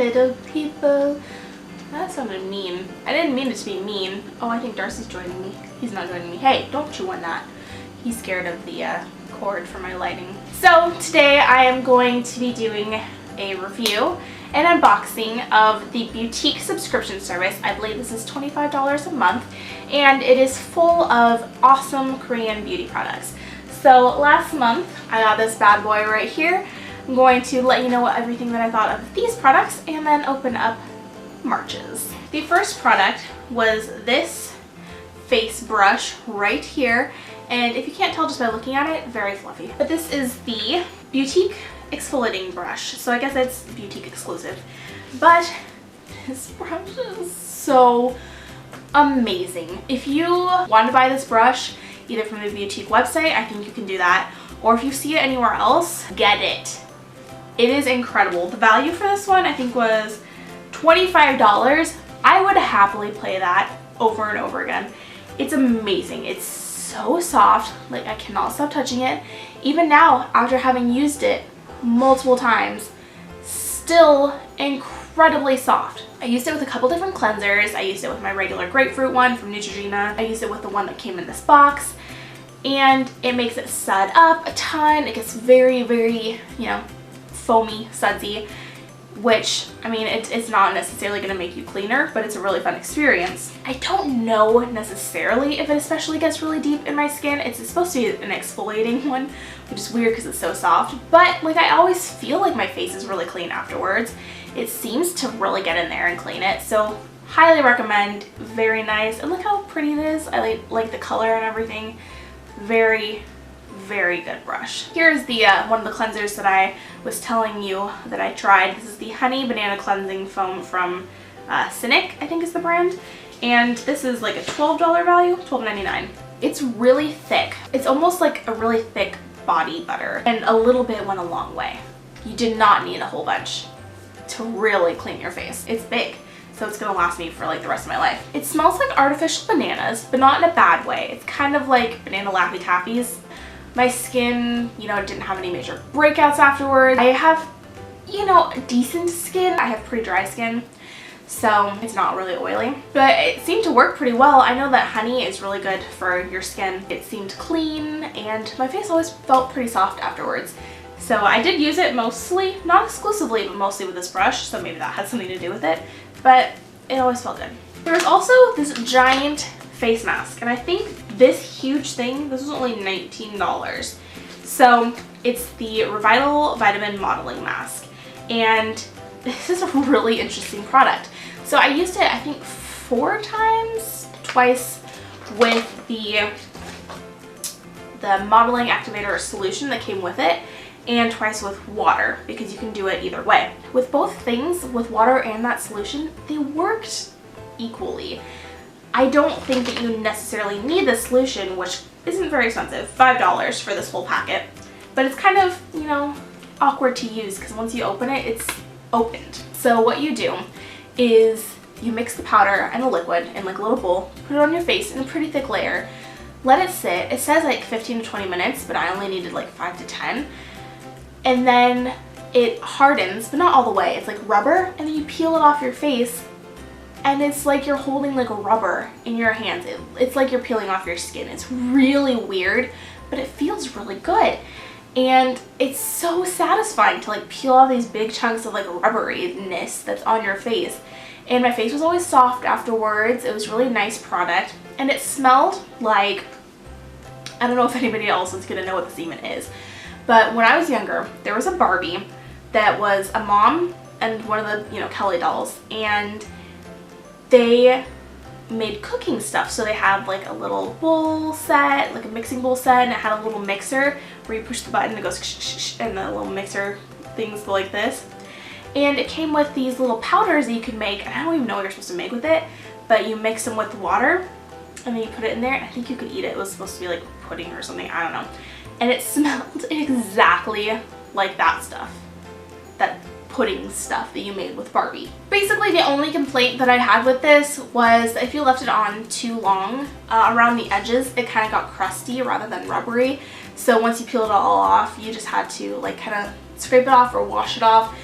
little people. That sounded mean. I didn't mean it to be mean. Oh, I think Darcy's joining me. He's not joining me. Hey, don't chew on that. He's scared of the cord for my lighting. So today I am going to be doing a review and unboxing of the Beauteque subscription service. I believe this is $25 a month, and it is full of awesome Korean beauty products. So last month I got this bad boy right here. I'm going to let you know everything that I thought of these products and then open up March's. The first product was this face brush right here, and if you can't tell just by looking at it, very fluffy. But this is the Beauteque exfoliating brush, so I guess it's Beauteque exclusive. But this brush is so amazing. If you want to buy this brush either from the Beauteque website, I think you can do that, or if you see it anywhere else, get it. It is incredible. The value for this one I think was $25. I would happily play that over and over again. It's amazing. It's so soft. Like, I cannot stop touching it. Even now, after having used it multiple times, still incredibly soft. I used it with a couple different cleansers. I used it with my regular grapefruit one from Neutrogena. I used it with the one that came in this box, and it makes it sud up a ton. It gets very, very, you know, foamy, sudsy, which, I mean, it's not necessarily going to make you cleaner, but it's a really fun experience. I don't know necessarily if it especially gets really deep in my skin. It's supposed to be an exfoliating one, which is weird because it's so soft, but like, I always feel like my face is really clean afterwards. It seems to really get in there and clean it, so highly recommend. Very nice, and look how pretty it is. I like the color and everything. Very, very good brush. Here's the one of the cleansers that I was telling you that I tried. This is the Honey Banana Cleansing Foam from Cynic, I think is the brand, and this is like a $12 value, $12.99. It's really thick. It's almost like a really thick body butter, and a little bit went a long way. You did not need a whole bunch to really clean your face. It's big, so it's gonna last me for like the rest of my life. It smells like artificial bananas, but not in a bad way. It's kind of like banana Laffy Taffies. My skin, you know, didn't have any major breakouts afterwards. I have, you know, decent skin. I have pretty dry skin, so it's not really oily, but it seemed to work pretty well. I know that honey is really good for your skin. It seemed clean, and my face always felt pretty soft afterwards. So I did use it mostly, not exclusively, but mostly with this brush, so maybe that had something to do with it, but it always felt good. There's also this giant face mask, and I think this huge thing, this was only $19. So it's the Revital Vitamin Modeling Mask, and this is a really interesting product. So I used it, I think, 4 times, twice with the modeling activator solution that came with it, and twice with water, because you can do it either way. With both things, with water and that solution, they worked equally. I don't think that you necessarily need the solution, which isn't very expensive, $5 for this whole packet, but it's kind of, you know, awkward to use because once you open it, it's opened. So what you do is you mix the powder and the liquid in like a little bowl, put it on your face in a pretty thick layer, let it sit. It says like 15 to 20 minutes, but I only needed like 5 to 10. And then it hardens, but not all the way. It's like rubber, and then you peel it off your face, and it's like you're holding like a rubber in your hands. It's like you're peeling off your skin. It's really weird, but it feels really good. And it's so satisfying to like peel off these big chunks of like rubberiness that's on your face. And my face was always soft afterwards. It was a really nice product, and it smelled like, I don't know if anybody else is gonna know what this even is, but when I was younger, there was a Barbie that was a mom and one of the, you know, Kelly dolls, and they made cooking stuff. So they had like a little bowl set, like a mixing bowl set, and it had a little mixer where you push the button and it goes shh, and the little mixer things go like this. And it came with these little powders that you could make, and I don't even know what you're supposed to make with it, but you mix them with water and then you put it in there, and I think you could eat it. It was supposed to be like pudding or something, I don't know. And it smelled exactly like that stuff, that pudding stuff that you made with Barbie. Basically, the only complaint that I had with this was if you left it on too long, around the edges, it kind of got crusty rather than rubbery. So once you peel it all off, you just had to like kind of scrape it off or wash it off.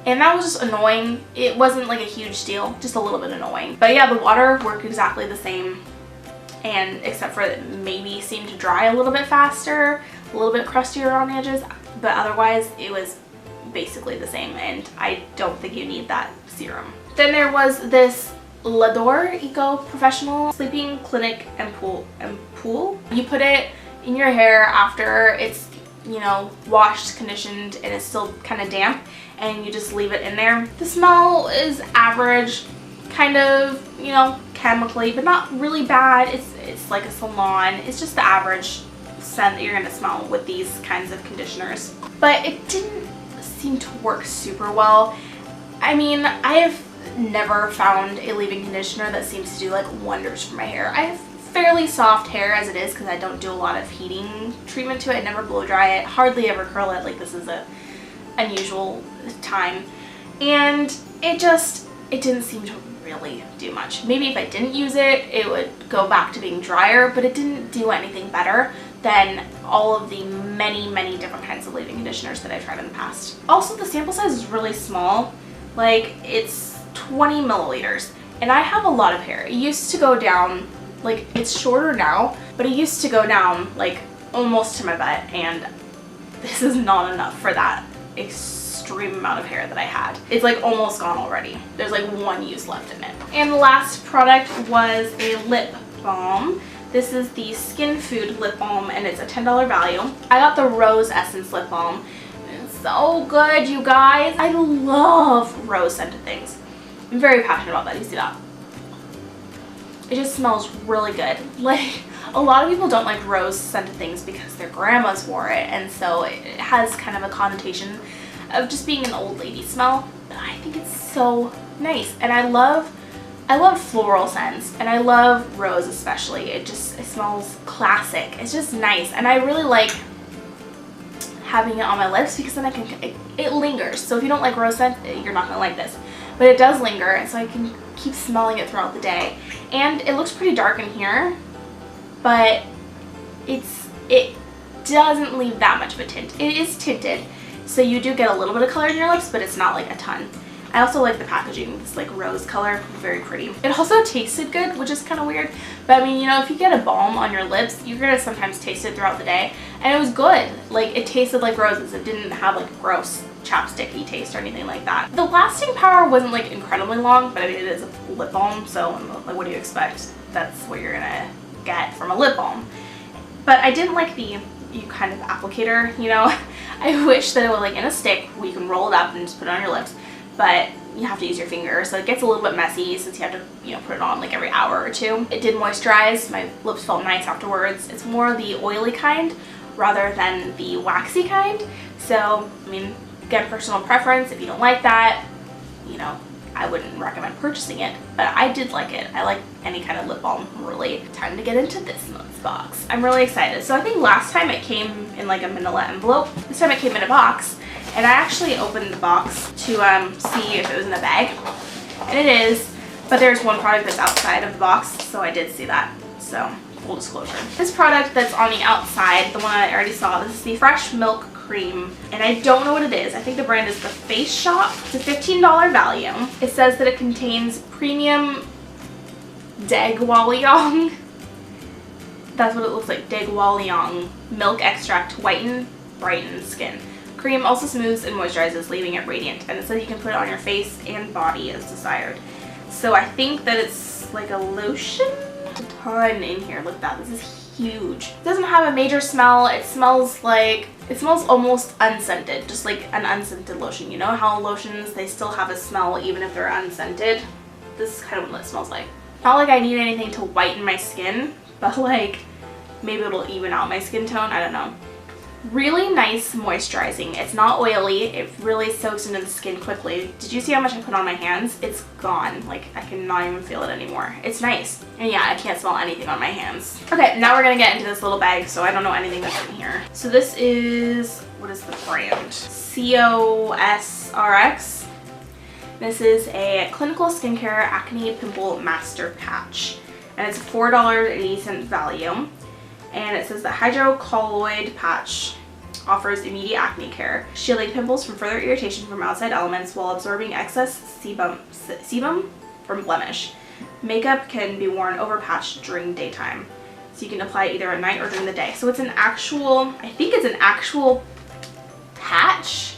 and that was just annoying. It wasn't like a huge deal, just a little bit annoying. But yeah, the water worked exactly the same, and except for it maybe seemed to dry a little bit faster, a little bit crustier on the edges, but otherwise it was basically the same, and I don't think you need that serum. Then there was this L'Adore Eco Professional Sleeping Clinic and Pool. You put it in your hair after it's, you know, washed, conditioned, and it's still kind of damp, and you just leave it in there. The smell is average, kind of, you know, chemically, but not really bad. It's like a salon. It's just the average scent that you're gonna smell with these kinds of conditioners. But it didn't seem to work super well. I mean, I have never found a leave-in conditioner that seems to do like wonders for my hair. I have fairly soft hair as it is because I don't do a lot of heating treatment to it. I never blow dry it, hardly ever curl it. Like, this is a unusual time, and it didn't seem to really do much. Maybe if I didn't use it, it would go back to being drier, but it didn't do anything better than all of the many different kinds of leave-in conditioners that I've tried in the past. Also, the sample size is really small. Like, it's 20 milliliters, and I have a lot of hair. It used to go down, like, it's shorter now, but it used to go down like almost to my butt, and this is not enough for that extreme amount of hair that I had. It's like almost gone already. There's like one use left in it. And the last product was a lip balm. This is the Skin Food lip balm, and it's a $10 value. I got the Rose Essence lip balm. It's so good, you guys. I love rose scented things. I'm very passionate about that. You see that? It just smells really good. Like, a lot of people don't like rose scented things because their grandmas wore it, and so it has kind of a connotation of just being an old lady smell. But I think it's so nice, and I love floral scents, and I love rose especially. It smells classic. It's just nice, and I really like having it on my lips because then it lingers. So if you don't like rose scent, you're not gonna like this, but it does linger, and so I can keep smelling it throughout the day. And it looks pretty dark in here, but it doesn't leave that much of a tint. It is tinted, so you do get a little bit of color in your lips, but it's not like a ton. I also like the packaging, this like rose color, very pretty. It also tasted good, which is kind of weird, but I mean, you know, if you get a balm on your lips, you're gonna sometimes taste it throughout the day, and it was good. Like, it tasted like roses. It didn't have like a gross chapsticky taste or anything like that. The lasting power wasn't like incredibly long, but I mean, it is a lip balm, so like, what do you expect? That's what you're gonna get from a lip balm. But I didn't like the kind of applicator, you know. I wish that it was like in a stick where you can roll it up and just put it on your lips, but you have to use your finger, so it gets a little bit messy since you have to, you know, put it on like every hour or two. It did moisturize. My lips felt nice afterwards. It's more the oily kind rather than the waxy kind. So, I mean, again, personal preference. If you don't like that, you know, I wouldn't recommend purchasing it, but I did like it. I like any kind of lip balm, really. Time to get into this month's box. I'm really excited. So I think last time it came in like a manila envelope. This time it came in a box, and I actually opened the box to see if it was in a bag, and it is, but there's one product that's outside of the box, so I did see that. So, full disclosure. This product that's on the outside, the one I already saw, this is the Fresh Milk Cream, and I don't know what it is. I think the brand is The Face Shop. It's a $15 value. It says that it contains premium Degwalliong. That's what it looks like. Degwalliong milk extract to whiten, brighten skin. Cream also smooths and moisturizes, leaving it radiant. And it says you can put it on your face and body as desired. So I think that it's like a lotion. A ton in here. Look at that. This is huge. It doesn't have a major smell. It smells almost unscented, just like an unscented lotion. You know how lotions, they still have a smell even if they're unscented? This is kind of what it smells like. Not like I need anything to whiten my skin, but like maybe it'll even out my skin tone. I don't know. Really nice moisturizing. It's not oily. It really soaks into the skin quickly. Did you see how much I put on my hands? It's gone. Like, I cannot even feel it anymore. It's nice. And yeah, I can't smell anything on my hands. Okay, now we're gonna get into this little bag, so I don't know anything that's in here. So this is, what is the brand? COSRX. This is a clinical skincare acne pimple master patch, and it's a $4.80 value. And it says the hydrocolloid patch offers immediate acne care, shielding pimples from further irritation from outside elements while absorbing excess sebum from blemish. Makeup can be worn over patch during daytime. So you can apply it either at night or during the day. So it's an actual, I think it's an actual patch,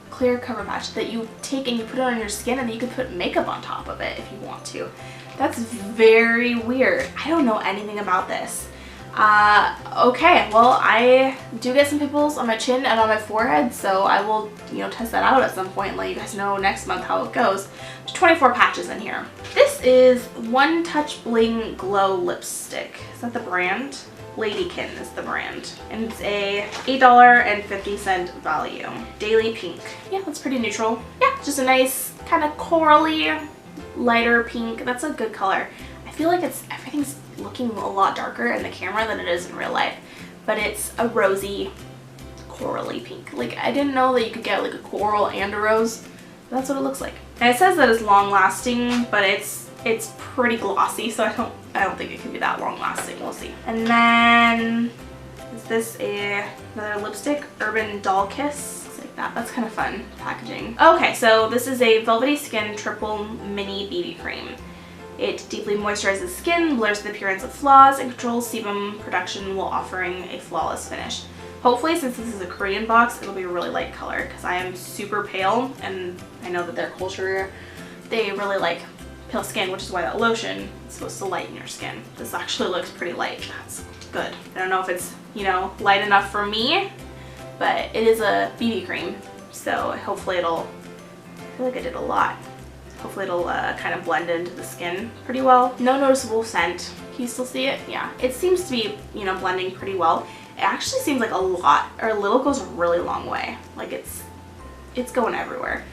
clear cover patch that you take and you put it on your skin, and then you can put makeup on top of it if you want to. That's very weird. I don't know anything about this. Okay, well, I do get some pimples on my chin and on my forehead, so I will, test that out at some point and let you guys know next month how it goes. There's 24 patches in here. This is One Touch Bling Glow Lipstick. Is that the brand? Ladykin is the brand. And it's a $8.50 value. Daily Pink. Yeah, that's pretty neutral. Yeah, just a nice kind of corally, lighter pink. That's a good color. I feel like everything's looking a lot darker in the camera than it is in real life, but it's a rosy corally pink. Like, I didn't know that you could get like a coral and a rose. That's what it looks like. And it says that it's long lasting, but it's pretty glossy, so I don't think it can be that long lasting. We'll see. And then is this another lipstick, Urban Doll Kiss. Looks like that. That's kind of fun packaging. Okay, so this is a Velvety Skin Triple Mini BB Cream. It deeply moisturizes skin, blurs the appearance of flaws, and controls sebum production while offering a flawless finish. Hopefully, since this is a Korean box, it'll be a really light color because I am super pale, and I know that their culture, they really like pale skin, which is why that lotion is supposed to lighten your skin. This actually looks pretty light. That's good. I don't know if it's, light enough for me, but it is a BB cream, so hopefully I feel like I did a lot. Hopefully it'll kind of blend into the skin pretty well. No noticeable scent. Can you still see it? Yeah. It seems to be, blending pretty well. It actually seems like a little goes a really long way. Like it's going everywhere.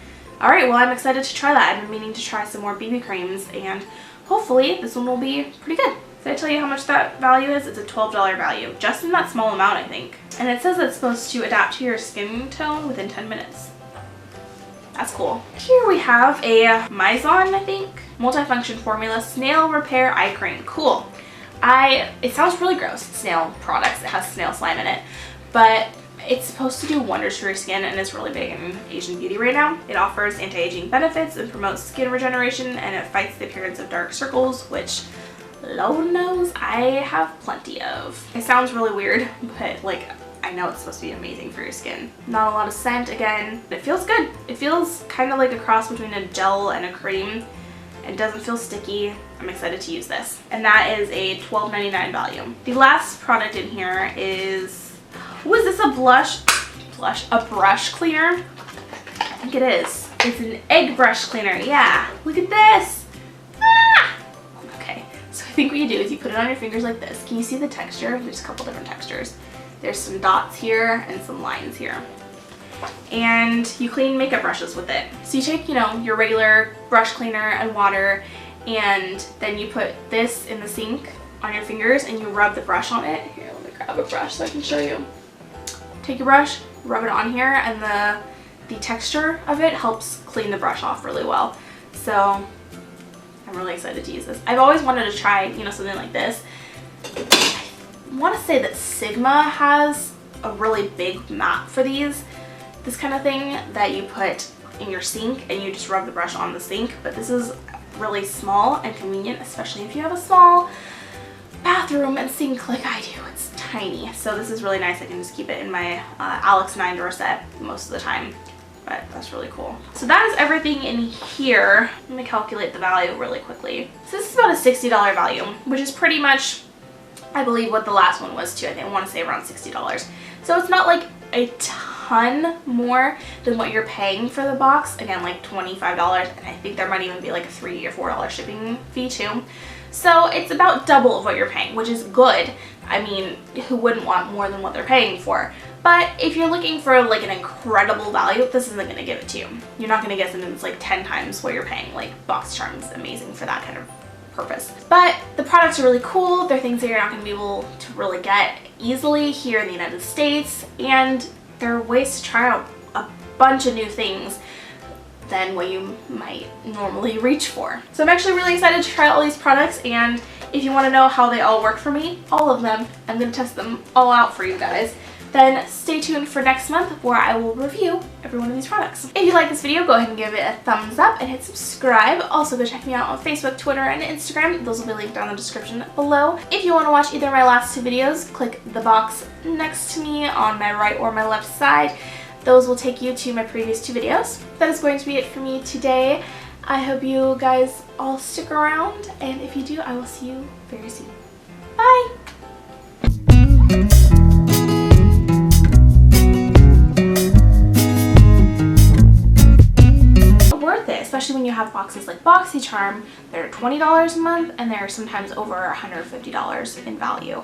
All right, well, I'm excited to try that. I've been meaning to try some more BB creams, and hopefully this one will be pretty good. Did I tell you how much that value is? It's a $12 value, just in that small amount, I think. And it says it's supposed to adapt to your skin tone within 10 minutes. That's cool. Here we have a Mizon, I think, multifunction formula snail repair eye cream. Cool. It sounds really gross, snail products. It has snail slime in it, but it's supposed to do wonders for your skin, and it's really big in Asian beauty right now. It offers anti-aging benefits and promotes skin regeneration, and it fights the appearance of dark circles, which Lord knows I have plenty of. It sounds really weird, but I know it's supposed to be amazing for your skin. Not a lot of scent again, but it feels good. It feels kind of like a cross between a gel and a cream. It doesn't feel sticky. I'm excited to use this. And that is a $12.99 value. The last product in here is, is this a a brush cleaner? I think it is. It's an egg brush cleaner. Yeah, look at this. Ah! Okay, so I think what you do is you put it on your fingers like this. Can you see the texture? There's a couple different textures. There's some dots here and some lines here. And you clean makeup brushes with it. So you take, your regular brush cleaner and water, and then you put this in the sink on your fingers and you rub the brush on it. Here, let me grab a brush so I can show you. Take your brush, rub it on here, and the texture of it helps clean the brush off really well. So I'm really excited to use this. I've always wanted to try, something like this. I want to say that Sigma has a really big mat for this kind of thing that you put in your sink and you just rub the brush on the sink, but this is really small and convenient, especially if you have a small bathroom and sink like I do. It's tiny, so this is really nice. I can just keep it in my Alex 9 drawer set most of the time, but that's really cool. So that is everything in here. Let me calculate the value really quickly. So this is about a $60 value, which is pretty much, I believe, what the last one was too. I want to say around $60. So it's not like a ton more than what you're paying for the box. Again, like $25, and I think there might even be like a $3 or $4 shipping fee too. So it's about double of what you're paying, which is good. I mean, who wouldn't want more than what they're paying for? But if you're looking for like an incredible value, this isn't going to give it to you. You're not going to get something that's like 10 times what you're paying. Like BoxyCharm is amazing for that kind of purpose. But the products are really cool. They're things that you're not going to be able to really get easily here in the United States, and there are ways to try out a bunch of new things than what you might normally reach for. So I'm actually really excited to try all these products, and if you want to know how they all work for me, all of them, I'm going to test them all out for you guys. then stay tuned for next month where I will review every one of these products. If you like this video, go ahead and give it a thumbs up and hit subscribe. Also, go check me out on Facebook, Twitter, and Instagram. Those will be linked down in the description below. If you want to watch either of my last two videos, click the box next to me on my right or my left side. Those will take you to my previous two videos. That is going to be it for me today. I hope you guys all stick around, and if you do, I will see you very soon. Bye! Worth it, especially when you have boxes like BoxyCharm. They're $20 a month, and they're sometimes over $150 in value.